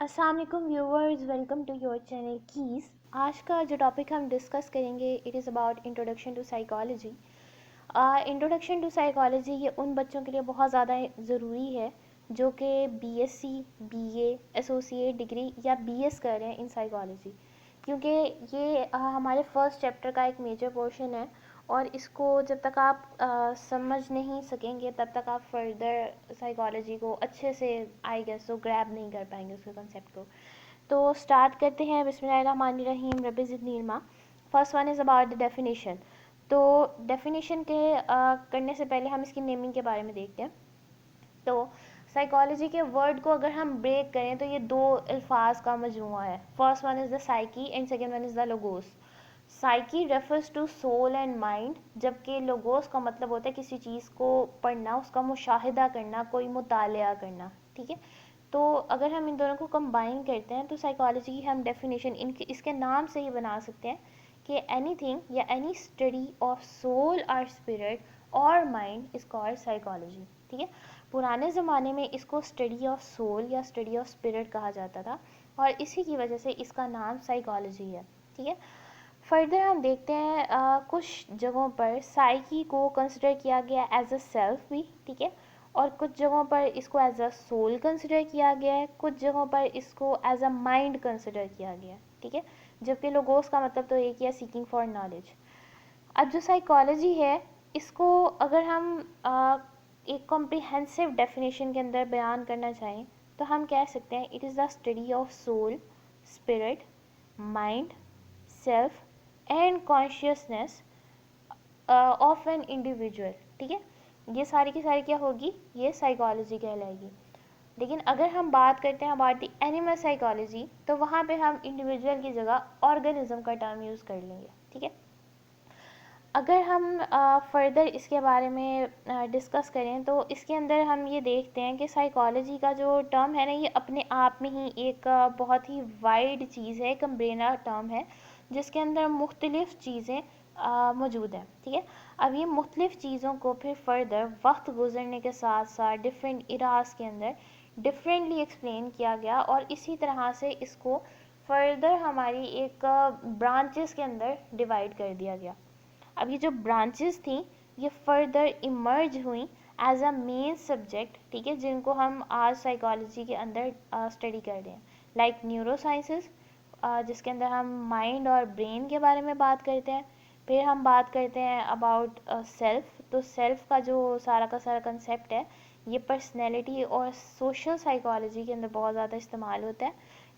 अस्सलाम वालेकुम viewers, welcome to your channel keys. आज का जो टॉपिक हम डिस्कस करेंगे it is about introduction to psychology. Introduction to psychology ये उन बच्चों के लिए बहुत ज़्यादा ज़रूरी है जो कि बीएससी, बीए, एसोसिएट डिग्री या बीएस कर रहे हैं इन साइकोलॉजी, क्योंकि ये हमारे फर्स्ट चैप्टर का एक मेजर पोर्शन है और इसको जब तक आप समझ नहीं सकेंगे तब तक आप फर्दर साइकोलॉजी को अच्छे से आई गेस तो ग्रैब नहीं कर पाएंगे उसके कंसेप्ट को। तो स्टार्ट करते हैं। बिस्मिल्लाहिर्रहमानिर्रहीम, रब्बि ज़िदनी इल्मा। First one is about the definition. तो डेफिनेशन के करने से पहले हम इसकी नेमिंग के बारे में देखते हैं। तो साइकोलॉजी के वर्ड को अगर हम ब्रेक करें तो ये दो अल्फाज का मजमुआ है। First one is the psyche and second one is the logos. Psyche refers to soul and mind, जबकि लोगोस का मतलब होता है किसी चीज़ को पढ़ना, उसका मुशाहिदा करना, कोई मुतालिया करना। ठीक है, तो अगर हम इन दोनों को कंबाइन करते हैं तो साइकोलॉजी की हम डेफिनेशन इनके इसके नाम से ही बना सकते हैं कि एनीथिंग या एनी स्टडी ऑफ सोल और स्पिरिट और माइंड इज़ कॉल्ड साइकोलॉजी। ठीक है, पुराने ज़माने में इसको स्टडी ऑफ सोल या स्टडी ऑफ स्पिरिट कहा जाता था और इसी की वजह से इसका नाम साइकोलॉजी है। ठीक है, फर्दर हम देखते हैं कुछ जगहों पर साइकी को कंसिडर किया गया एज अ सेल्फ भी। ठीक है, और कुछ जगहों पर इसको एज अ सोल कंसिडर किया गया है, कुछ जगहों पर इसको एज अ माइंड कंसिडर किया गया है। ठीक है, जबकि लोगोस का मतलब तो एक ही है, सीकिंग फॉर नॉलेज। अब जो साइकोलॉजी है इसको अगर हम एक कॉम्प्रिहेंसिव डेफिनेशन के अंदर बयान करना चाहें तो हम कह सकते हैं it is the study of soul, spirit, mind, self and consciousness of an individual. ठीक है, ये सारी की सारी क्या होगी, ये साइकोलॉजी कहलाएगी। लेकिन अगर हम बात करते हैं अबाउट द एनिमल साइकोलॉजी तो वहाँ पे हम इंडिविजुअल की जगह ऑर्गेनिज्म का टर्म यूज़ कर लेंगे। ठीक है, अगर हम फर्दर इसके बारे में डिस्कस करें तो इसके अंदर हम ये देखते हैं कि साइकोलॉजी का जो टर्म है ना, ये अपने आप में ही एक बहुत ही वाइड चीज़ है, एक अम्ब्रेला टर्म है जिसके अंदर मुख्तलिफ़ चीज़ें मौजूद हैं। ठीक है, अब ये मुख्तलिफ़ चीज़ों को फिर फर्दर वक्त गुजरने के साथ साथ डिफरेंट इरास के अंदर डिफरेंटली एक्सप्लेन किया गया और इसी तरह से इसको फर्दर हमारी एक ब्रांचेस के अंदर डिवाइड कर दिया गया। अब ये जो ब्रांचेस थी ये फर्दर इमर्ज हुई एज अ मेन सब्जेक्ट। ठीक है, जिनको हम आज साइकोलॉजी के अंदर स्टडी कर रहे हैं, लाइक न्यूरो साइंसेस जिसके अंदर हम माइंड और ब्रेन के बारे में बात करते हैं। फिर हम बात करते हैं अबाउट सेल्फ। तो सेल्फ का जो सारा का सारा कंसेप्ट है ये पर्सनैलिटी और सोशल साइकोलॉजी के अंदर बहुत ज़्यादा इस्तेमाल होता है।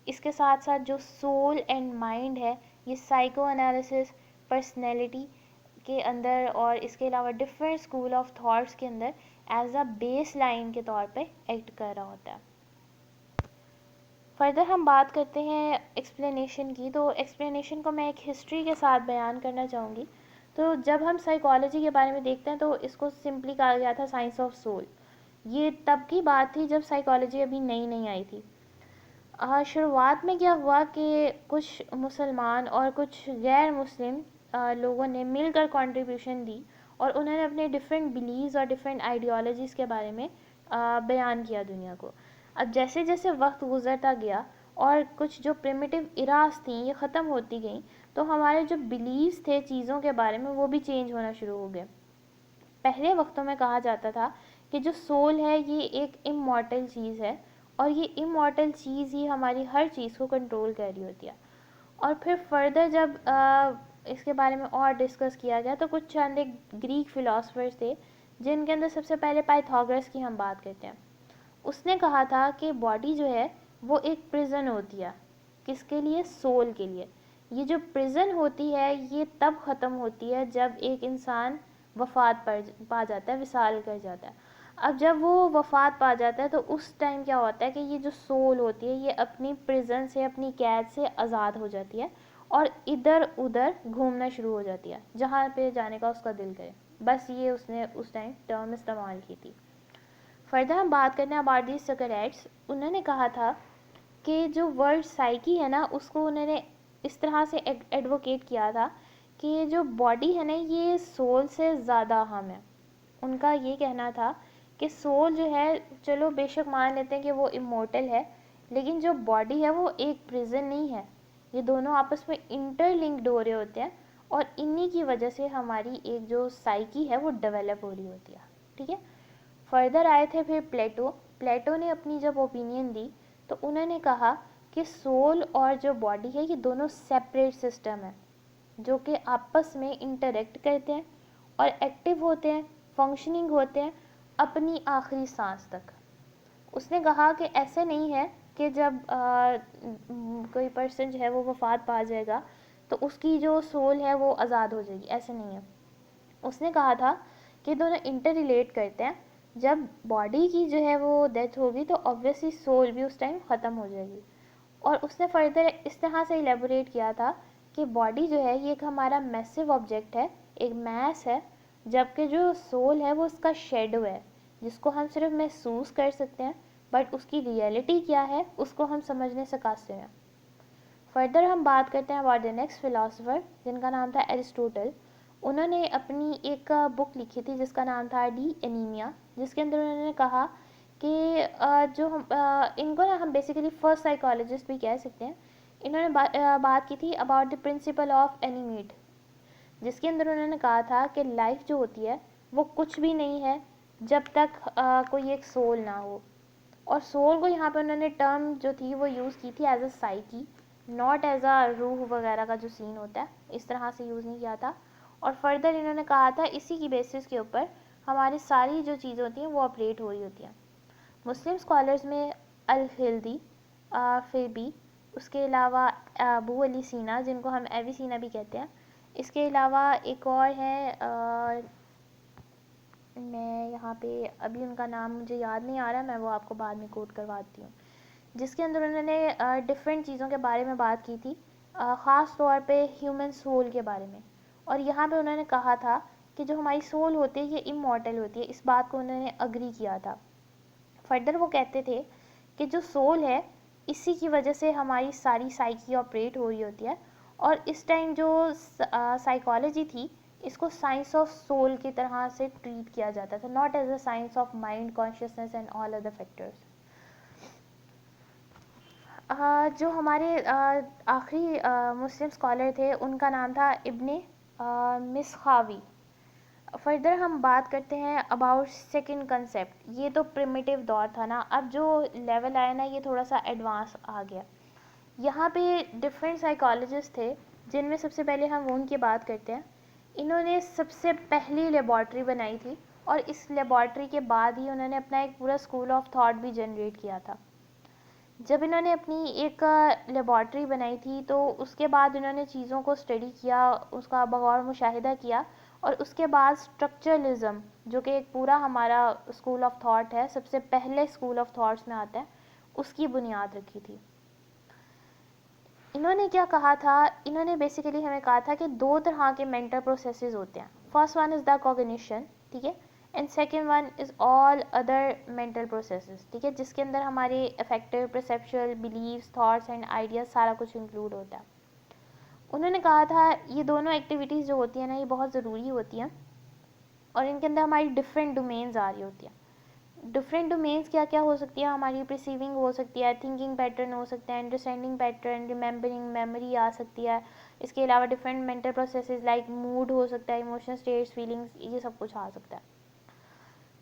इसके साथ साथ जो सोल एंड माइंड है ये साइको एनालिसिस, पर्सनैलिटी के अंदर और इसके अलावा डिफरेंट स्कूल ऑफ थॉट्स के अंदर एज अ बेस लाइन के तौर पे एक्ट कर रहा होता है। फर्दर हम बात करते हैं एक्सप्लेनेशन की। तो एक्सप्लेनेशन को मैं एक हिस्ट्री के साथ बयान करना चाहूँगी। तो जब हम साइकोलॉजी के बारे में देखते हैं तो इसको सिंपली कहा गया था साइंस ऑफ सोल। ये तब की बात थी जब साइकोलॉजी अभी नई नई आई थी। शुरुआत में क्या हुआ कि कुछ मुसलमान और कुछ गैर मुस्लिम लोगों ने मिलकर कंट्रीब्यूशन दी और उन्होंने अपने डिफरेंट बिलीव्स और डिफरेंट आइडियोलॉजीज़ के बारे में बयान किया दुनिया को। अब जैसे जैसे वक्त गुजरता गया और कुछ जो प्रिमिटिव इरास थी ये ख़त्म होती गई तो हमारे जो बिलीव्स थे चीज़ों के बारे में वो भी चेंज होना शुरू हो गए। पहले वक्तों में कहा जाता था कि जो सोल है ये एक इमॉर्टल चीज़ है और ये इमॉर्टल चीज़ ही हमारी हर चीज़ को कंट्रोल कर रही होती है। और फिर फर्दर जब इसके बारे में और डिस्कस किया गया तो कुछ चंद एक ग्रीक फिलोसफर्स थे जिनके अंदर सबसे पहले पाइथागोरस की हम बात करते हैं। उसने कहा था कि बॉडी जो है वो एक प्रिजन होती है। किसके लिए? सोल के लिए। ये जो प्रिजन होती है ये तब ख़त्म होती है जब एक इंसान वफ़ात पा जाता है, विसाल कर जाता है। अब जब वो वफ़ात पा जाता है तो उस टाइम क्या होता है कि ये जो सोल होती है ये अपनी प्रिजन से, अपनी कैद से आज़ाद हो जाती है और इधर उधर घूमना शुरू हो जाती है जहाँ पे जाने का उसका दिल करे। बस ये उसने उस टाइम टर्म इस्तेमाल की थी। फर्दर हम बात करते हैं अबाउट दी सकरेट्स। उन्होंने कहा था कि जो वर्ड साइकी है ना उसको उन्होंने इस तरह से एडवोकेट किया था कि जो बॉडी है ना ये सोल से ज़्यादा अहम है। उनका ये कहना था कि सोल जो है, चलो बेशक मान लेते हैं कि वो इमोर्टल है, लेकिन जो बॉडी है वो एक प्रिजन नहीं है, ये दोनों आपस में इंटरलिंक्ड हो रहे होते हैं और इन्हीं की वजह से हमारी एक जो साइकी है वो डेवलप हो रही होती है। ठीक है, फर्दर आए थे फिर प्लेटो। प्लेटो ने अपनी जब ओपिनियन दी तो उन्होंने कहा कि सोल और जो बॉडी है ये दोनों सेपरेट सिस्टम है जो कि आपस में इंटरेक्ट करते हैं और एक्टिव होते हैं, फंक्शनिंग होते हैं अपनी आखिरी सांस तक। उसने कहा कि ऐसे नहीं है कि जब कोई पर्सन जो है वो वफात पा जाएगा तो उसकी जो सोल है वो आज़ाद हो जाएगी, ऐसे नहीं है। उसने कहा था कि दोनों इंटर रिलेट करते हैं। जब बॉडी की जो है वो डेथ होगी तो ऑब्वियसली सोल भी उस टाइम ख़त्म हो जाएगी। और उसने फर्दर इस तरह से इलेबोरेट किया था कि बॉडी जो है ये एक हमारा मैसिव ऑब्जेक्ट है, एक मैस है, जबकि जो सोल है वो उसका शेडो है जिसको हम सिर्फ महसूस कर सकते हैं, बट उसकी रियलिटी क्या है उसको हम समझने से कासिर हैं। फर्दर हम बात करते हैं अबाउट द नेक्स्ट फिलोसोफर जिनका नाम था एरिस्टोटल। उन्होंने अपनी एक बुक लिखी थी जिसका नाम था डी एनीमिया, जिसके अंदर उन्होंने कहा कि जो हम इनको ना हम बेसिकली फर्स्ट साइकोलॉजिस्ट भी कह सकते हैं। इन्होंने बात की थी अबाउट द प्रिंसिपल ऑफ एनिमीट, जिसके अंदर उन्होंने कहा था कि लाइफ जो होती है वो कुछ भी नहीं है जब तक कोई एक सोल ना हो। और सोल को यहाँ पे उन्होंने टर्म जो थी वो यूज़ की थी as a psyche, not as a रूह वगैरह का जो सीन होता है इस तरह से यूज़ नहीं किया था। और फर्दर इन्होंने कहा था इसी की बेसिस के ऊपर हमारी सारी जो चीज़ें होती हैं वो ऑपरेट हो रही होती हैं। मुस्लिम स्कॉलर्स में अल हिल्दी, फिर भी उसके अलावा अबू अली सीना जिनको हम एवी सीना भी कहते हैं, इसके अलावा एक और है, मैं यहाँ पे अभी उनका नाम मुझे याद नहीं आ रहा, मैं वो आपको बाद में कोट करवाती हूँ, जिसके अंदर उन्होंने डिफरेंट चीज़ों के बारे में बात की थी, ख़ास तौर पे ह्यूमन सोल के बारे में। और यहाँ पे उन्होंने कहा था कि जो हमारी सोल होती है ये इमॉर्टल होती है, इस बात को उन्होंने अग्री किया था। फर्दर वो कहते थे कि जो सोल है इसी की वजह से हमारी सारी साइकी ऑपरेट हो रही होती है। और इस टाइम जो साइकोलॉजी थी इसको साइंस ऑफ सोल की तरह से ट्रीट किया जाता था, not as a science of mind, consciousness and all other factors. जो हमारे आखिरी मुस्लिम स्कॉलर थे उनका नाम था इब्ने मिसखावी। फर्दर हम बात करते हैं अबाउट सेकंड कंसेप्ट। ये तो प्रिमिटिव दौर था ना, अब जो लेवल आया ना ये थोड़ा सा एडवांस आ गया। यहाँ पे डिफरेंट साइकोलॉजिस्ट थे जिनमें सबसे पहले हम उनकी बात करते हैं। इन्होंने सबसे पहली लेबॉर्ट्री बनाई थी और इस लेबॉर्ट्री के बाद ही उन्होंने अपना एक पूरा स्कूल ऑफ थॉट भी जनरेट किया था। जब इन्होंने अपनी एक लेबॉर्ट्री बनाई थी तो उसके बाद इन्होंने चीज़ों को स्टडी किया, उसका बगौर मुशाहिदा किया और उसके बाद स्ट्रक्चरलिज्म जो कि एक पूरा हमारा स्कूल ऑफ थॉट है, सबसे पहले स्कूल ऑफ थॉट्स में आता है, उसकी बुनियाद रखी थी। इन्होंने क्या कहा था, इन्होंने बेसिकली हमें कहा था कि दो तरह के मेंटल प्रोसेसेस होते हैं। First one is the cognition, ठीक है, and second one is all other mental processes, ठीक है, जिसके अंदर हमारे affective, perceptual, beliefs, thoughts and ideas सारा कुछ इंक्लूड होता है। उन्होंने कहा था ये दोनों एक्टिविटीज़ जो होती हैं ना ये बहुत ज़रूरी होती हैं और इनके अंदर हमारी डिफरेंट डोमेन्स आ रही होती हैं। डिफरेंट डोमेन्स क्या क्या हो सकती है, हमारी रिसीविंग हो सकती है, थिंकिंग पैटर्न हो सकता है, अंडरस्टैंडिंग पैटर्न, रिमेंबरिंग, मेमोरी आ सकती है। इसके अलावा different mental processes like mood हो सकता है, इमोशनल स्टेट्स, फीलिंग्स, ये सब कुछ आ सकता है।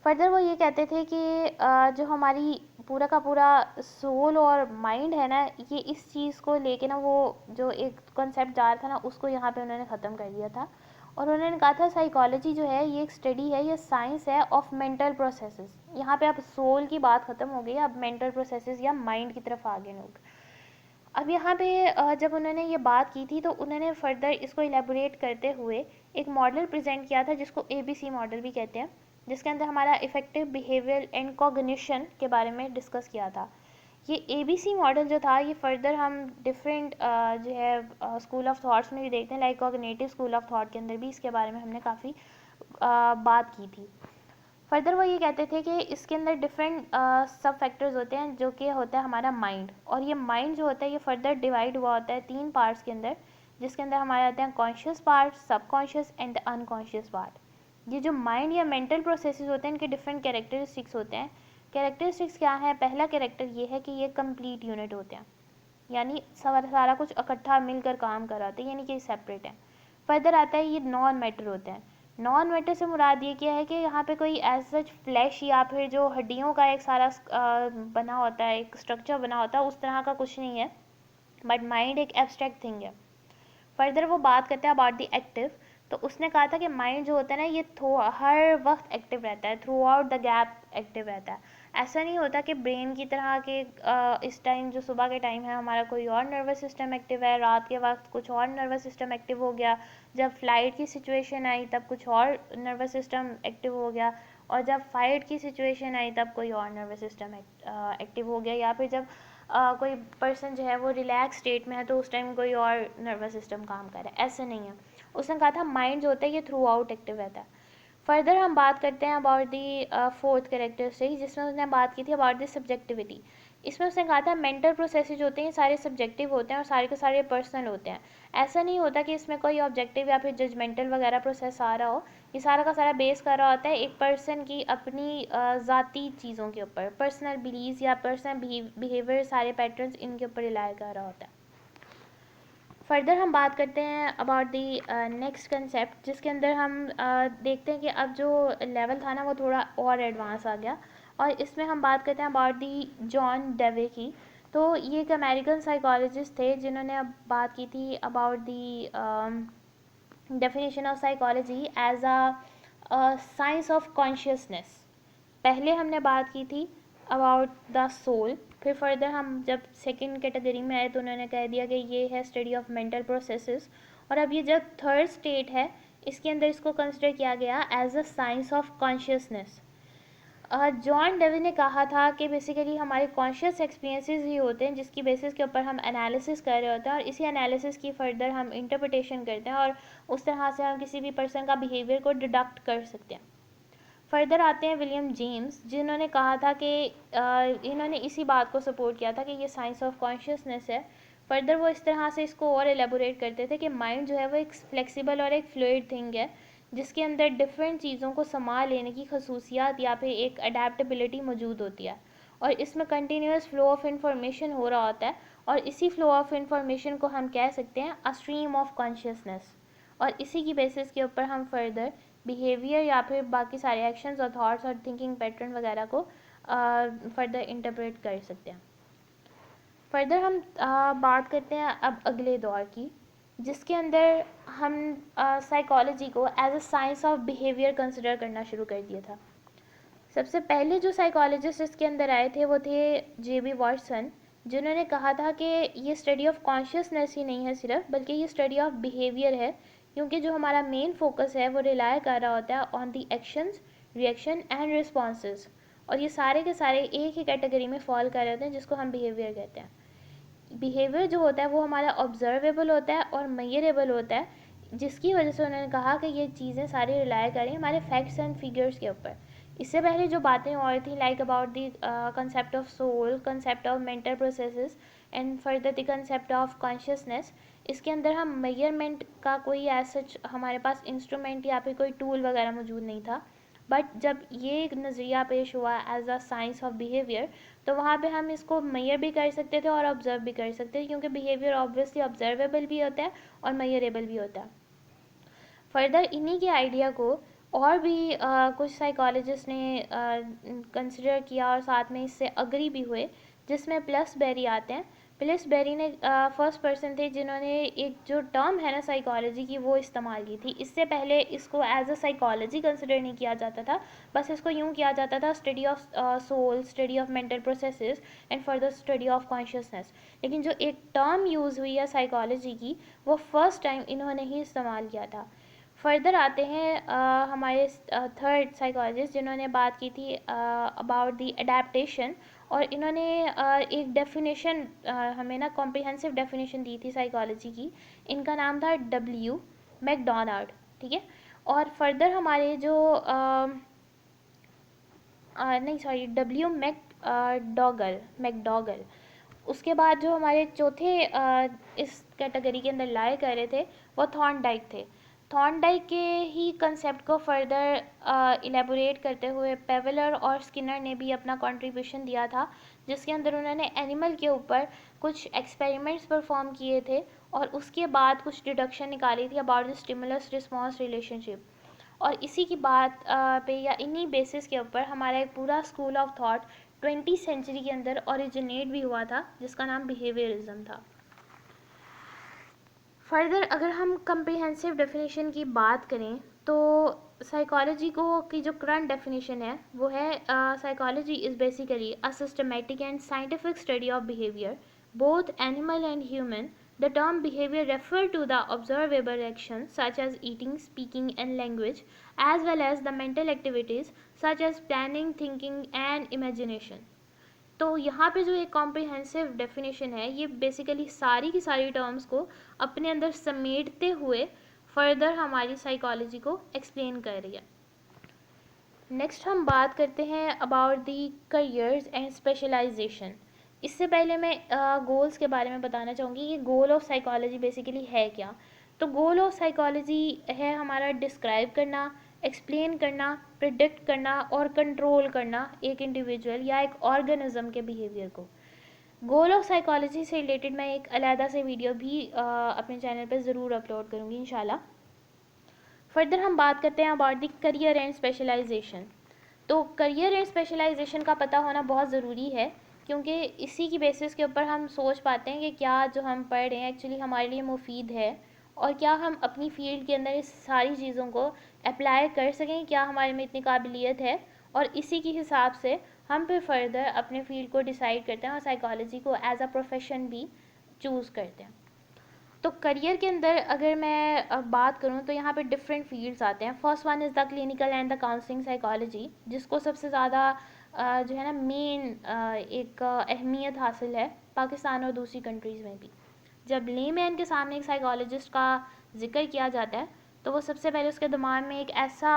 फर्दर वो ये कहते थे कि जो हमारी पूरा का पूरा सोल और माइंड है ना ये इस चीज़ को लेके ना वो जो एक कॉन्सेप्ट जा रहा था ना उसको यहाँ पे उन्होंने ख़त्म कर दिया था। और उन्होंने कहा था साइकोलॉजी जो है ये एक स्टडी है, ये साइंस है ऑफ मेंटल प्रोसेसेस। यहाँ पे अब सोल की बात ख़त्म हो गई, अब मेंटल प्रोसेसेस या माइंड की तरफ आ गए लोग। अब यहाँ पे जब उन्होंने ये बात की थी तो उन्होंने फर्दर इसको इलेबोरेट करते हुए एक मॉडल प्रेजेंट किया था जिसको ABC मॉडल भी कहते हैं, जिसके अंदर हमारा इफेक्टिव बिहेवियर एंड कॉग्निशन के बारे में डिस्कस किया था। ये ABC मॉडल जो था ये फर्दर हम डिफरेंट जो है स्कूल ऑफ थॉट्स में भी देखते हैं, like cognitive school of thought के अंदर भी इसके बारे में हमने काफ़ी बात की थी। फर्दर वो ये कहते थे कि इसके अंदर डिफरेंट सब फैक्टर्स होते हैं जो कि होता है हमारा माइंड, और ये माइंड जो होता है ये फर्दर डिवाइड हुआ होता है 3 पार्ट्स के अंदर, जिसके अंदर हमारे आते हैं conscious part, subconscious and unconscious part. ये जो माइंड या मेंटल प्रोसेसेस होते हैं इनके डिफरेंट कैरेक्टरिस्टिक्स होते हैं कैरेक्टरिस्टिक्स क्या है? पहला कैरेक्टर ये है कि ये कंप्लीट यूनिट होते हैं, यानी सारा कुछ इकट्ठा मिलकर काम कराते हैं, यानी कि सेपरेट है। फर्दर आता है ये नॉन मैटर होते हैं। नॉन मैटर से मुराद ये क्या है कि यहाँ पे कोई एज सच फ्लैश या फिर जो हड्डियों का एक सारा बना होता है, एक स्ट्रक्चर बना होता है, उस तरह का कुछ नहीं है, बट माइंड एक एब्स्ट्रैक्ट थिंग है। फर्दर वो बात करते हैं अबाउट द एक्टिव, तो उसने कहा था कि माइंड जो होता है ना ये हर वक्त एक्टिव रहता है, through out the gap active रहता है। ऐसा नहीं होता कि ब्रेन की तरह के इस टाइम जो सुबह के टाइम है हमारा कोई और नर्वस सिस्टम एक्टिव है, रात के वक्त कुछ और नर्वस सिस्टम एक्टिव हो गया, जब फ्लाइट की सिचुएशन आई तब कुछ और नर्वस सिस्टम एक्टिव हो गया, और जब फाइट की सिचुएशन आई तब कोई और नर्वस सिस्टम एक्टिव हो गया, या फिर जब कोई पर्सन जो है वो रिलैक्स स्टेट में है तो उस टाइम कोई और नर्वस सिस्टम काम कर रहा है, ऐसे नहीं है। उसने कहा था माइंड जो होता है ये थ्रू आउट एक्टिव रहता है। फर्दर हम बात करते हैं अबाउट दी फोर्थ कैरेक्टरिस्टिक, जिसमें उसने बात की थी अबाउट द सब्जेक्टिविटी। इसमें उसने कहा था मेंटल प्रोसेसेस होते हैं सारे सब्जेक्टिव होते हैं और सारे के सारे पर्सनल होते हैं। ऐसा नहीं होता कि इसमें कोई ऑब्जेक्टिव या फिर जजमेंटल वगैरह प्रोसेस आ रहा हो, ये सारा का सारा बेस कर रहा होता है एक पर्सन की अपनी ज़ाती चीज़ों के ऊपर, पर्सनल बिलीव्स या पर्सनल बिहेवियर, सारे पैटर्न्स इनके ऊपर रिलाई कर रहा होता है। फर्दर हम बात करते हैं अबाउट दी नेक्स्ट कंसेप्ट, जिसके अंदर हम देखते हैं कि अब जो लेवल था ना वो थोड़ा और एडवांस आ गया, और इसमें हम बात करते हैं अबाउट दी जॉन डेवे की। तो ये एक अमेरिकन साइकोलॉजिस्ट थे जिन्होंने अब बात की थी about the definition of psychology as a science of consciousness. पहले हमने बात की थी अबाउट द सोल, फिर फर्दर हम जब सेकंड कैटेगरी में आए तो उन्होंने कह दिया कि ये है स्टडी ऑफ मेंटल प्रोसेसेस, और अब ये जब थर्ड स्टेट है इसके अंदर इसको कंसिडर किया गया as a science of consciousness. John Dewey ने कहा था कि बेसिकली हमारे कॉन्शियस एक्सपीरियंसेस ही होते हैं जिसकी बेसिस के ऊपर हम एनालिसिस कर रहे होते हैं, और इसी एनालिसिस की फर्दर हम इंटरप्रिटेशन करते हैं और उस तरह से हम किसी भी पर्सन का बिहेवियर को डिडक्ट कर सकते हैं। फर्दर आते हैं विलियम जेम्स, जिन्होंने कहा था कि इन्होंने इसी बात को सपोर्ट किया था कि ये साइंस ऑफ कॉन्शियसनेस है। फर्दर वो इस तरह से इसको और एलेबोरेट करते थे कि माइंड जो है वो एक फ्लेक्सिबल और एक फ्लूइड थिंग है जिसके अंदर डिफरेंट चीज़ों को संभाल लेने की खसूसियात या फिर एक अडेप्टेबिलिटी मौजूद होती है, और इसमें कंटिन्यूस फ्लो ऑफ इंफॉर्मेशन हो रहा होता है, और इसी फ्लो ऑफ इंफॉर्मेशन को हम कह सकते हैं अ स्ट्रीम ऑफ कॉन्शियसनेस, और इसी की बेसिस के ऊपर हम फर्दर बिहेवियर या फिर बाकी सारे एक्शंस और थॉट्स और थिंकिंग पैटर्न वगैरह को फर्दर इंटरप्रेट कर सकते हैं। फर्दर हम बात करते हैं अब अगले दौर की, जिसके अंदर हम साइकोलॉजी को as a science of behaviour consider करना शुरू कर दिया था। सबसे पहले जो साइकोलॉजिस्ट इसके अंदर आए थे वो थे जे.बी. वॉटसन, जिन्होंने कहा था कि ये स्टडी ऑफ कॉन्शियसनेस ही नहीं है सिर्फ, बल्कि ये स्टडी ऑफ बिहेवियर है, क्योंकि जो हमारा मेन फोकस है वो रिलाई कर रहा होता है on the actions, reaction and responses, और ये सारे के सारे एक ही कैटेगरी में फॉल कर रहे होते हैं जिसको हम बिहेवियर कहते हैं। बिहेवियर जो होता है वो हमारा ऑब्जर्वेबल होता है और मेजरेबल होता है, जिसकी वजह से उन्होंने कहा कि ये चीज़ें सारी रिलाई करें हमारे फैक्ट्स एंड फिगर्स के ऊपर। इससे पहले जो बातें और थी like about the concept of soul, concept of mental processes and further the concept of consciousness, इसके अंदर हम मेजरमेंट का कोई एज सच हमारे पास इंस्ट्रूमेंट या फिर कोई टूल वगैरह मौजूद नहीं था, बट जब ये नज़रिया पेश हुआ as a science of behaviour तो वहाँ पे हम इसको मेजर भी कर सकते थे और ऑब्जर्व भी कर सकते थे, क्योंकि बिहेवियर ऑब्वियसली ऑब्जर्वेबल भी होता है और मेजरेबल भी होता है। फर्दर इन्हीं के आइडिया को और भी कुछ साइकोलॉजिस्ट ने कंसिडर किया और साथ में इससे अग्री भी हुए, जिसमें प्लस बेरी आते हैं। प्लस बेरी ने फर्स्ट पर्सन थे जिन्होंने एक जो टर्म है ना साइकोलॉजी की वो इस्तेमाल की थी। इससे पहले इसको एज अ साइकोलॉजी कंसिडर नहीं किया जाता था, बस इसको यूँ किया जाता था study of soul, study of mental processes and further study of consciousness. लेकिन जो एक टर्म यूज़ हुई है साइकोलॉजी की वो फर्स्ट टाइम इन्होंने ही इस्तेमाल किया था। फर्दर आते हैं हमारे थर्ड साइकोलॉजिस्ट जिन्होंने बात की थी अबाउट दी अडेप्टेशन, और इन्होंने एक डेफिनेशन हमें ना कॉम्प्रिहेंसिव डेफिनेशन दी थी साइकोलॉजी की। इनका नाम था डब्ल्यू मैकडोनाल्ड, ठीक है। और फर्दर हमारे जो नहीं सॉरी डब्ल्यू मैकडॉगल, उसके बाद जो हमारे चौथे इस कैटेगरी के अंदर लाए कर रहे थे वो थॉर्नडाइक थे। थॉर्नडाइक के ही कंसेप्ट को फर्दर इलेबोरेट करते हुए पेवलर और स्किनर ने भी अपना कंट्रीब्यूशन दिया था, जिसके अंदर उन्होंने एनिमल के ऊपर कुछ एक्सपेरिमेंट्स परफॉर्म किए थे और उसके बाद कुछ डिडक्शन निकाली थी about the stimulus response relationship. और इसी की बात पे या इन्हीं बेसिस के ऊपर हमारा एक पूरा school of thought 20th century के अंदर ओरिजिनेट भी हुआ था, जिसका नाम बिहेवियरिज्म था। फर्दर अगर हम कंप्रिहेंसिव डेफिनेशन की बात करें तो साइकोलॉजी को की जो करंट डेफिनेशन है वो है psychology is basically a systematic and scientific study of behaviour both animal and human. The term behavior refer to the observable actions such as eating, speaking and language, as well as the mental activities such as planning, thinking and imagination. तो यहाँ पे जो एक comprehensive definition है ये basically सारी की सारी टर्म्स को अपने अंदर समेटते हुए फर्दर हमारी साइकोलॉजी को एक्सप्लेन कर रही है। नेक्स्ट हम बात करते हैं about the careers and specialisation. इससे पहले मैं गोल्स के बारे में बताना चाहूँगी कि गोल ऑफ साइकोलॉजी बेसिकली है क्या। तो गोल ऑफ साइकोलॉजी है हमारा डिस्क्राइब करना, एक्सप्लेन करना, प्रिडिक्ट करना और कंट्रोल करना एक इंडिविजुअल या एक ऑर्गेनिज्म के बिहेवियर को। गोल ऑफ साइकोलॉजी से रिलेटेड मैं एक अलहदा से वीडियो भी अपने चैनल पर ज़रूर अपलोड करूँगी इंशाल्लाह। फर्दर हम बात करते हैं about the career and specialisation. तो करियर एंड स्पेशलाइजेशन का पता होना बहुत ज़रूरी है, क्योंकि इसी की बेसिस के ऊपर हम सोच पाते हैं कि क्या जो हम पढ़ रहे हैं एक्चुअली हमारे लिए मुफीद है और क्या हम अपनी फील्ड के अंदर इस सारी चीज़ों को अप्लाई कर सकें, क्या हमारे में इतनी काबिलियत है, और इसी के हिसाब से हम फिर फर्दर अपने फील्ड को डिसाइड करते हैं और साइकोलॉजी को एज अ प्रोफेशन भी चूज़ करते हैं। तो करियर के अंदर अगर मैं बात करूं तो यहाँ पे डिफरेंट फील्ड्स आते हैं। First one is the clinical and the counselling psychology, जिसको सबसे ज़्यादा जो है ना मेन एक अहमियत हासिल है पाकिस्तान और दूसरी कंट्रीज़ में भी। जब लेमैन के सामने एक साइकोलॉजिस्ट का जिक्र किया जाता है तो वो सबसे पहले उसके दिमाग में एक ऐसा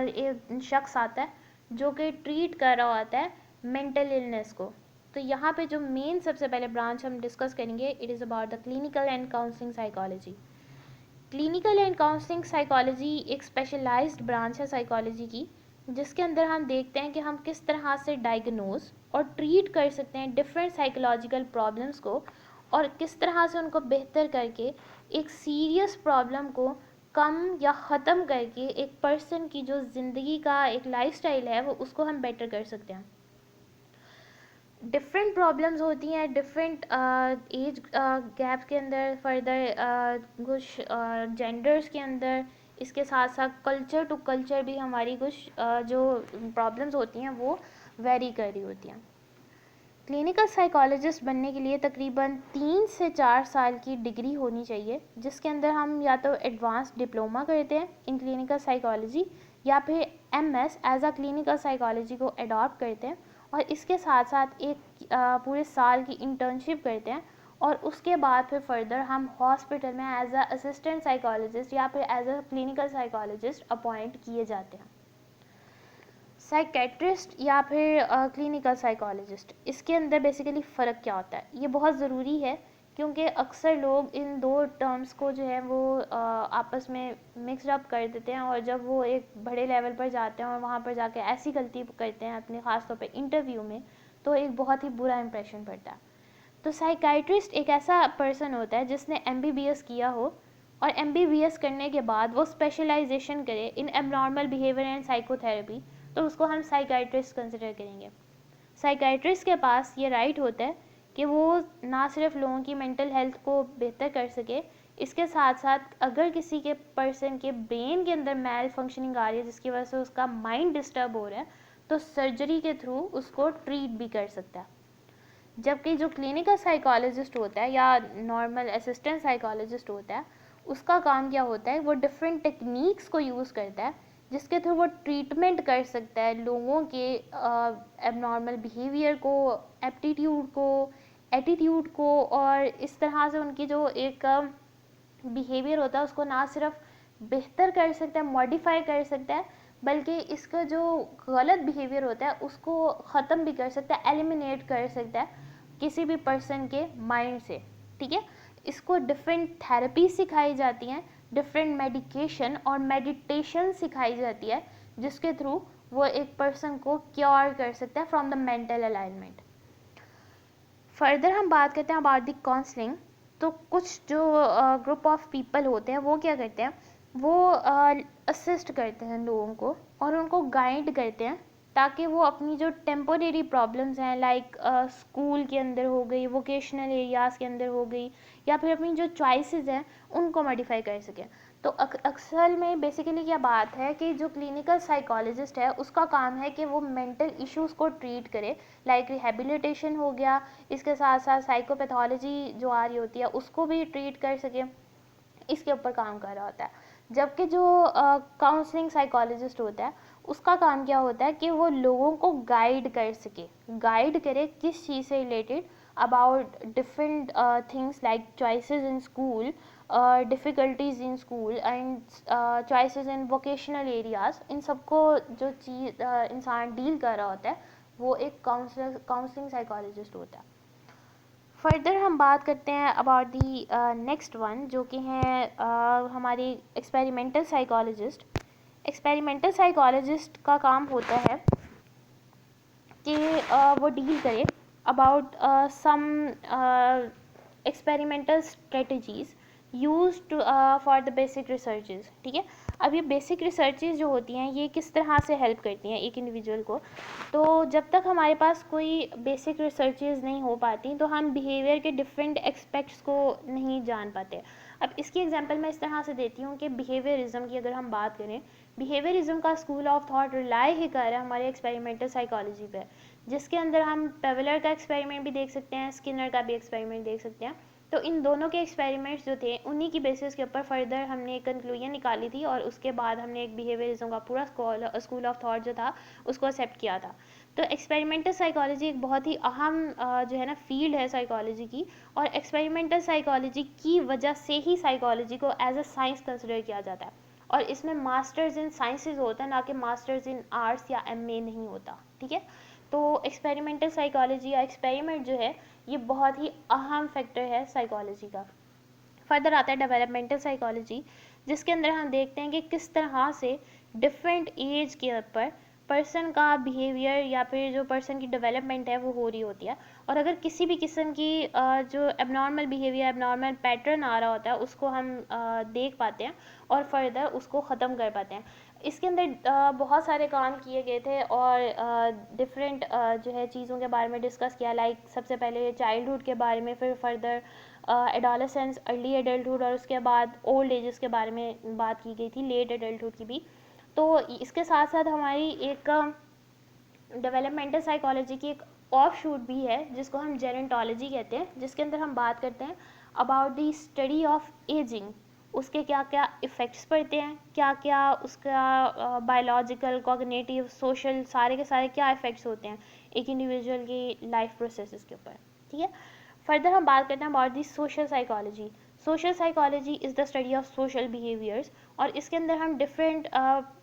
एक शख्स आता है जो कि ट्रीट कर रहा होता है मेंटल इलनेस को। तो यहाँ पे जो मेन सबसे पहले ब्रांच हम डिस्कस करेंगे it is about the clinical and counselling psychology. Clinical and counselling psychology एक स्पेशलाइज्ड ब्रांच है साइकोलॉजी की, जिसके अंदर हम देखते हैं कि हम किस तरह से डायग्नोज और ट्रीट कर सकते हैं डिफरेंट साइकोलॉजिकल प्रॉब्लम्स को, और किस तरह से उनको बेहतर करके एक सीरियस प्रॉब्लम को कम या ख़त्म करके एक पर्सन की जो ज़िंदगी का एक लाइफस्टाइल है वो उसको हम बेटर कर सकते हैं। डिफरेंट प्रॉब्लम्स होती हैं डिफरेंट एज गैप के अंदर, फर्दर कुछ जेंडर्स के अंदर, इसके साथ साथ कल्चर टू कल्चर भी हमारी कुछ जो प्रॉब्लम्स होती हैं वो वेरी कर रही होती हैं। क्लिनिकल साइकोलॉजिस्ट बनने के लिए तकरीबन 3 से 4 साल की डिग्री होनी चाहिए, जिसके अंदर हम या तो एडवांस डिप्लोमा करते हैं इन क्लिनिकल साइकोलॉजी या फिर MS as a clinical psychology को अडॉप्ट करते हैं, और इसके साथ साथ एक पूरे साल की इंटर्नशिप करते हैं, और उसके बाद फिर फर्दर हम हॉस्पिटल में एज अ असिस्टेंट साइकोलॉजिस्ट या फिर as a clinical psychologist appoint किए जाते हैं। साइकेट्रिस्ट या फिर क्लिनिकल साइकोलॉजिस्ट, इसके अंदर बेसिकली फ़र्क क्या होता है ये बहुत ज़रूरी है, क्योंकि अक्सर लोग इन दो टर्म्स को जो है वो आपस में मिक्सड अप कर देते हैं, और जब वो एक बड़े लेवल पर जाते हैं और वहाँ पर जाके ऐसी गलती करते हैं अपने ख़ास तौर पे इंटरव्यू में, तो एक बहुत ही बुरा इंप्रेशन पड़ता है। तो साइकाइट्रिस्ट एक ऐसा पर्सन होता है जिसने MBBS किया हो, और MBBS करने के बाद वो स्पेशलाइजेशन करे इन एबनॉर्मल बिहेवियर एंड साइकोथेरेपी, तो उसको हम साइकाइट्रिस्ट कंसिडर करेंगे। साइकाइट्रिस्ट के पास ये राइट होता है कि वो ना सिर्फ लोगों की मेंटल हेल्थ को बेहतर कर सके, इसके साथ साथ अगर किसी के पर्सन के ब्रेन के अंदर मैल फंक्शनिंग आ रही है जिसकी वजह से उसका माइंड डिस्टर्ब हो रहा है, तो सर्जरी के थ्रू उसको ट्रीट भी कर सकता है। जबकि जो क्लिनिकल साइकोलॉजिस्ट होता है या नॉर्मल असिस्टेंट साइकोलॉजिस्ट होता है, उसका काम क्या होता है, वो डिफरेंट टेक्निक्स को यूज़ करता है जिसके थ्रू वो ट्रीटमेंट कर सकता है लोगों के एबनॉर्मल बिहेवियर को, एप्टीट्यूड को, एटीट्यूड को, और इस तरह से उनकी जो एक बिहेवियर होता है उसको ना सिर्फ बेहतर कर सकता है, मॉडिफाई कर सकता है, बल्कि इसका जो गलत बिहेवियर होता है उसको ख़त्म भी कर सकता है, एलिमिनेट कर सकता है किसी भी पर्सन के माइंड से। ठीक है, इसको डिफरेंट थेरेपी सिखाई जाती हैं डिफरेंट मेडिकेशन और मेडिटेशन सिखाई जाती है, जिसके थ्रू वो एक पर्सन को क्योर कर सकता है from the mental alignment. Further हम बात करते हैं अबाउट द काउंसलिंग। तो कुछ जो ग्रुप ऑफ पीपल होते हैं वो क्या करते हैं, वो असिस्ट करते हैं लोगों को और उनको गाइड करते हैं, ताकि वो अपनी जो टेम्पोरेरी प्रॉब्लम्स हैं, लाइक स्कूल के अंदर हो गई, वोकेशनल एरियाज़ के अंदर हो गई, या फिर अपनी जो चॉइसेस हैं उनको मॉडिफाई कर सकें। तो अक्सर में बेसिकली क्या बात है कि जो क्लिनिकल साइकोलॉजिस्ट है उसका काम है कि वो मेंटल इश्यूज़ को ट्रीट करे, लाइक रिहेबिलिटेशन हो गया, इसके साथ साथ साइकोपैथोलॉजी जो आ रही होती है उसको भी ट्रीट कर सके, इसके ऊपर काम कर रहा होता है। जबकि जो काउंसलिंग साइकोलॉजिस्ट होता है उसका काम क्या होता है कि वो लोगों को गाइड कर सके, गाइड करे किस चीज़ से related, about different things like choices in school, difficulties in school and choices in vocational areas. इन सबको जो चीज़ इंसान डील कर रहा होता है वो एक काउंसलिंग साइकोलॉजिस्ट होता है। फर्दर हम बात करते हैं अबाउट दी नेक्स्ट वन, जो कि हैं हमारी एक्सपेरिमेंटल साइकोलॉजिस्ट। एक्सपेरिमेंटल साइकोलॉजिस्ट का काम होता है कि वो डील करे about some experimental strategies use to for the basic researches. ठीक है, अब ये बेसिक रिसर्चेज जो होती हैं ये किस तरह से हेल्प करती हैं एक इंडिविजुअल को। तो जब तक हमारे पास कोई बेसिक रिसर्चेज नहीं हो पाती तो हम बिहेवियर के डिफरेंट एस्पेक्ट्स को नहीं जान पाते। अब इसकी एग्जांपल मैं इस तरह से देती हूँ कि बिहेवियरिज्म की अगर हम बात करें, बिहेवियरिज्म का स्कूल ऑफ थॉट रिलाई ही कर रहा है हमारे एक्सपेरिमेंटल साइकोलॉजी पे, जिसके अंदर हम पेवलर का एक्सपेरिमेंट भी देख सकते हैं, स्किनर का भी एक्सपेरिमेंट देख सकते हैं। तो इन दोनों के एक्सपेरिमेंट्स जो थे उन्हीं की बेसिस के ऊपर फर्दर हमने एक कंक्लूजन निकाली थी और उसके बाद हमने एक बिहेवियरिज्म का पूरा स्कूल ऑफ थॉट जो था उसको एक्सेप्ट किया था। तो एक्सपेरिमेंटल साइकोलॉजी एक बहुत ही अहम जो है ना फील्ड है साइकोलॉजी की, और एक्सपेरिमेंटल साइकोलॉजी की वजह से ही साइकोलॉजी को एज अ साइंस कंसिडर किया जाता है, और इसमें मास्टर्स इन साइंसेज होता है, ना कि मास्टर्स इन आर्ट्स या एमए नहीं होता। ठीक है, तो एक्सपेरिमेंटल साइकोलॉजी या एक्सपेरिमेंट जो है ये बहुत ही अहम फैक्टर है साइकोलॉजी का। फर्दर आता है डेवलपमेंटल साइकोलॉजी, जिसके अंदर हम देखते हैं कि किस तरह से डिफरेंट एज के ऊपर पर्सन का बिहेवियर या फिर जो पर्सन की डेवलपमेंट है वो हो रही होती है, और अगर किसी भी किस्म की जो एबनॉर्मल बिहेवियर, एबनॉर्मल पैटर्न आ रहा होता है उसको हम देख पाते हैं और फर्दर उसको ख़त्म कर पाते हैं। इसके अंदर बहुत सारे काम किए गए थे और डिफरेंट जो है चीज़ों के बारे में डिस्कस किया, लाइक सबसे पहले चाइल्डहुड के बारे में, फिर फर्दर एडोलेसेंस, अर्ली एडल्टहुड, और उसके बाद ओल्ड एजेस के बारे में बात की गई थी, लेट एडल्टहुड की भी। तो इसके साथ साथ हमारी एक डेवलपमेंटल साइकोलॉजी की एक ऑफ शूट भी है जिसको हम जेरेंटोलॉजी कहते हैं, जिसके अंदर हम बात करते हैं about the study of ageing, उसके क्या क्या इफ़ेक्ट्स पड़ते हैं, क्या क्या उसका बायोलॉजिकल, कॉग्निटिव, सोशल, सारे के सारे क्या इफ़ेक्ट्स होते हैं एक इंडिविजुअल की लाइफ प्रोसेसेस के ऊपर। ठीक है, फर्दर हम बात करते हैं about the social psychology. Social psychology is the study of social behaviours, और इसके अंदर हम डिफरेंट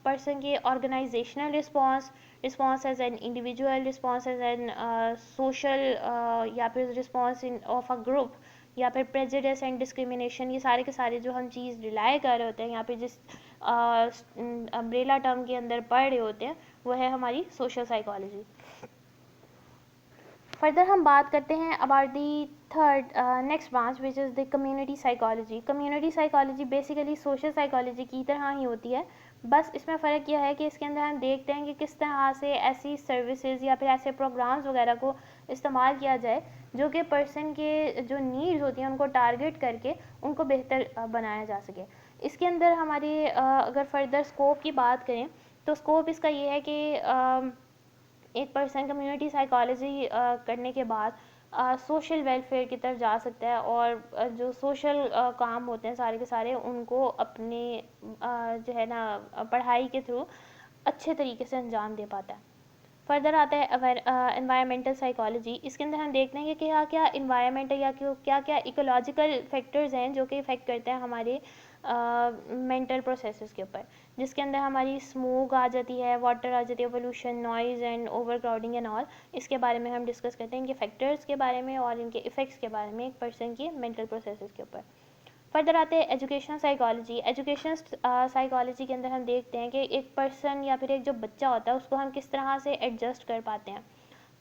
पर्सन के organisational response as an individual, response as an social, या फिर response in of a group, या फिर प्रेजुडिस एंड डिस्क्रिमिनेशन, ये सारे के सारे जो हम चीज़ रिलाई कर रहे होते हैं यहाँ पे जिस अम्ब्रेला टर्म के अंदर पढ़ रहे होते हैं वो है हमारी सोशल साइकोलॉजी। फर्दर हम बात करते हैं about the third next branch which is the community psychology. Community psychology basically social psychology की तरह ही होती है, बस इसमें फ़र्क यह है कि इसके अंदर हम देखते हैं कि किस तरह से ऐसी सर्विसेज या फिर ऐसे प्रोग्राम्स वगैरह को इस्तेमाल किया जाए जो कि पर्सन के जो नीड्स होती हैं उनको टारगेट करके उनको बेहतर बनाया जा सके। इसके अंदर हमारी अगर फर्दर स्कोप की बात करें तो स्कोप इसका ये है कि एक पर्सन कम्युनिटी साइकोलॉजी करने के बाद सोशल वेलफेयर की तरफ जा सकता है, और जो सोशल काम होते हैं सारे के सारे उनको अपने जो है ना पढ़ाई के थ्रू अच्छे तरीके से अंजाम दे पाता है। फर्दर आता है एनवायरमेंटल साइकोलॉजी। इसके अंदर हम देखते हैं कि क्या क्या इन्वायरमेंट या क्या क्या इकोलॉजिकल फैक्टर्स हैं जो कि इफ़ेक्ट करते हैं हमारे मेंटल प्रोसेसेस के ऊपर, जिसके अंदर हमारी स्मोक आ जाती है, वाटर आ जाती है, pollution, noise and over crowding and all. इसके बारे में हम डिस्कस करते हैं, इनके फैक्टर्स के बारे में और इनके इफ़ेक्ट्स के बारे में एक पर्सन की मेंटल प्रोसेसेस के ऊपर। फर्दर आते हैं एजुकेशनल साइकोलॉजी। एजुकेशनल साइकोलॉजी के अंदर हम देखते हैं कि एक पर्सन या फिर एक जो बच्चा होता है उसको हम किस तरह से एडजस्ट कर पाते हैं,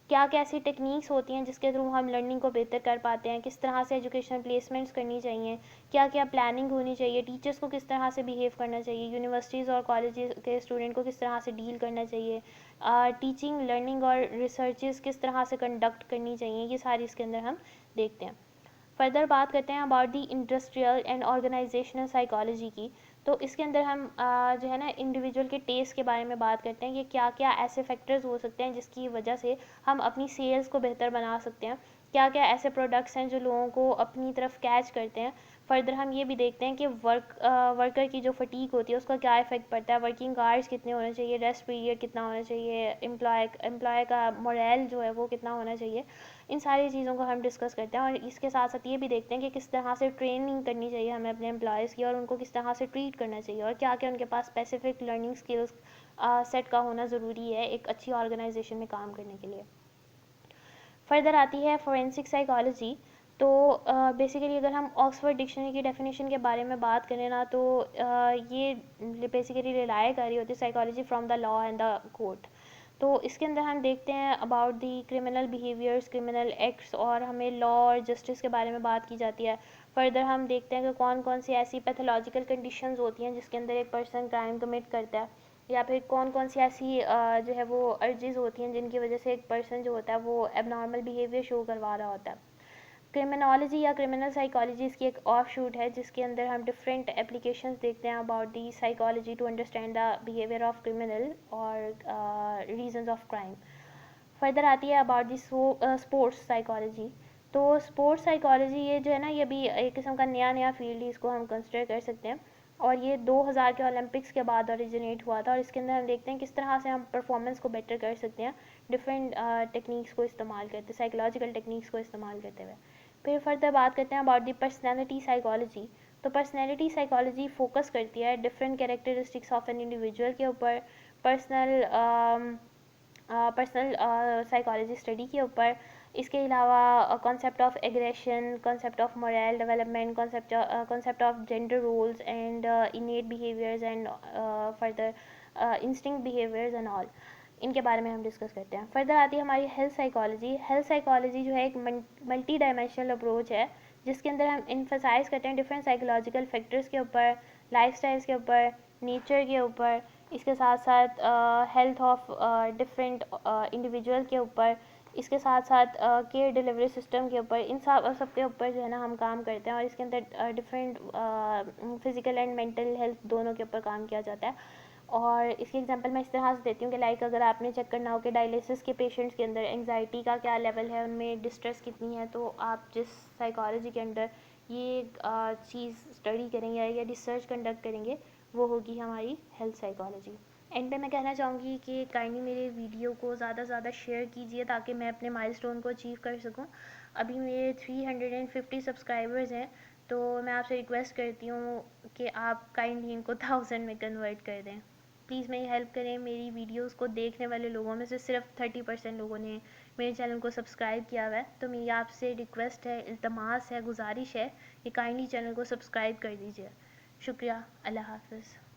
क्या क्या ऐसी टेक्निक्स होती हैं जिसके थ्रू हम लर्निंग को बेहतर कर पाते हैं, किस तरह से एजुकेशनल प्लेसमेंट्स करनी चाहिए, क्या क्या प्लानिंग होनी चाहिए, टीचर्स को किस तरह से बिहेव करना चाहिए, यूनिवर्सिटीज़ और कॉलेजेस के स्टूडेंट को किस तरह से डील करना चाहिए, टीचिंग लर्निंग और रिसर्चेस किस तरह से कंडक्ट करनी चाहिए, ये सारी इसके अंदर हम देखते हैं। फर्दर बात करते हैं about the industrial and organisational psychology की। तो इसके अंदर हम जो है ना इंडिविजुअल के टेस्ट के बारे में बात करते हैं कि क्या क्या ऐसे फैक्टर्स हो सकते हैं जिसकी वजह से हम अपनी सेल्स को बेहतर बना सकते हैं, क्या क्या ऐसे प्रोडक्ट्स हैं जो लोगों को अपनी तरफ कैच करते हैं। फर्दर हम ये भी देखते हैं कि वर्कर की जो फटीक होती है उसका क्या इफेक्ट पड़ता है, वर्किंग आवर्स कितने होने चाहिए, रेस्ट पीरियड कितना होना चाहिए, एम्प्लॉय का मोरल जो है वो कितना होना चाहिए। इन सारी चीज़ों को हम डिस्कस करते हैं और इसके साथ साथ ये भी देखते हैं कि किस तरह से ट्रेनिंग करनी चाहिए हमें अपने एम्प्लॉयज़ की और उनको किस तरह से ट्रीट करना चाहिए और क्या क्या उनके पास स्पेसिफिक लर्निंग स्किल्स सेट का होना ज़रूरी है एक अच्छी ऑर्गेनाइजेशन में काम करने के लिए। फर्दर आती है फोरेंसिक साइकोलॉजी। तो बेसिकली अगर हम ऑक्सफोर्ड डिक्शनरी की डेफिनेशन के बारे में बात करें ना तो ये बेसिकली रिलाय कर रही होती है psychology from the law and the court. तो इसके अंदर हम देखते हैं about the criminal behaviours, criminal acts और हमें लॉ और जस्टिस के बारे में बात की जाती है। फर्दर हम देखते हैं कि कौन कौन सी ऐसी पैथोलॉजिकल कंडीशंस होती हैं जिसके अंदर एक पर्सन क्राइम कमिट करता है, या फिर कौन कौन सी ऐसी जो है वो अर्जेस होती हैं जिनकी वजह से एक पर्सन जो होता है वो एबनॉर्मल बिहेवियर शो करवा रहा होता है। क्रिमिनोलॉजी या क्रिमिनल साइकोलॉजी इसकी एक ऑफ शूट है जिसके अंदर हम डिफरेंट एप्लीकेशंस देखते हैं about the psychology to understand the behaviour of criminal और रीजंस ऑफ क्राइम। फर्दर आती है अबाउट दी स्पोर्ट्स साइकोलॉजी। तो स्पोर्ट्स साइकोलॉजी ये जो है ना ये भी एक किस्म का नया नया फील्ड ही इसको हम कंसिडर कर सकते हैं और ये 2000 के ओलंपिक्स के बाद ओरिजिनेट हुआ था और इसके अंदर हम देखते हैं किस तरह से हम परफॉर्मेंस को बेटर कर सकते हैं डिफरेंट टेक्निक्स को इस्तेमाल करते, साइकोलॉजिकल टेक्निक्स को इस्तेमाल करते हुए। फिर फर्दर बात करते हैं अबाउट दी पर्सनैलिटी साइकोलॉजी। तो पर्सनैलिटी साइकोलॉजी फोकस करती है different characteristics of an individual के ऊपर, पर्सनल साइकोलॉजी स्टडी के ऊपर। इसके अलावा concept of aggression, concept of moral development, concept of gender roles and innate behaviours and further instinct behaviours and all, इनके बारे में हम डिस्कस करते हैं। फर्दर आती है हमारी हेल्थ साइकोलॉजी। हेल्थ साइकोलॉजी जो है एक मल्टी डायमेंशनल अप्रोच है जिसके अंदर हम इन्फोसाइज करते हैं डिफरेंट साइकोलॉजिकल फैक्टर्स के ऊपर, लाइफस्टाइल्स के ऊपर, नेचर के ऊपर, इसके साथ साथ हेल्थ ऑफ डिफरेंट इंडिविजुअल के ऊपर, इसके साथ साथ केयर डिलीवरी सिस्टम के ऊपर, इन सब के ऊपर जो है ना हम काम करते हैं और इसके अंदर different physical and mental health दोनों के ऊपर काम किया जाता है। और इसकी एग्जांपल मैं इस तरह से देती हूँ कि लाइक अगर आपने चेक करना हो कि डायलिसिस के पेशेंट्स के अंदर एंजाइटी का क्या लेवल है, उनमें डिस्ट्रेस कितनी है, तो आप जिस साइकोलॉजी के अंदर ये चीज़ स्टडी करेंगे या रिसर्च कंडक्ट करेंगे वो होगी हमारी हेल्थ साइकोलॉजी। एंड पे मैं कहना चाहूँगी कि काइंडली मेरे वीडियो को ज़्यादा से ज़्यादा शेयर कीजिए ताकि मैं अपने माइलस्टोन को अचीव कर सकूँ। अभी मेरे 350 सब्सक्राइबर्स हैं, तो मैं आपसे रिक्वेस्ट करती हूँ कि आप काइंडली इनको 1000 में कन्वर्ट कर दें। प्लीज़ मेरी हेल्प करें। मेरी वीडियोस को देखने वाले लोगों में से सिर्फ 30% लोगों ने मेरे चैनल को सब्सक्राइब किया हुआ है, तो मेरी आपसे रिक्वेस्ट है, इल्तमास है, गुजारिश है कि काइंडली चैनल को सब्सक्राइब कर दीजिए। शुक्रिया। अल्लाह हाफ़िज़।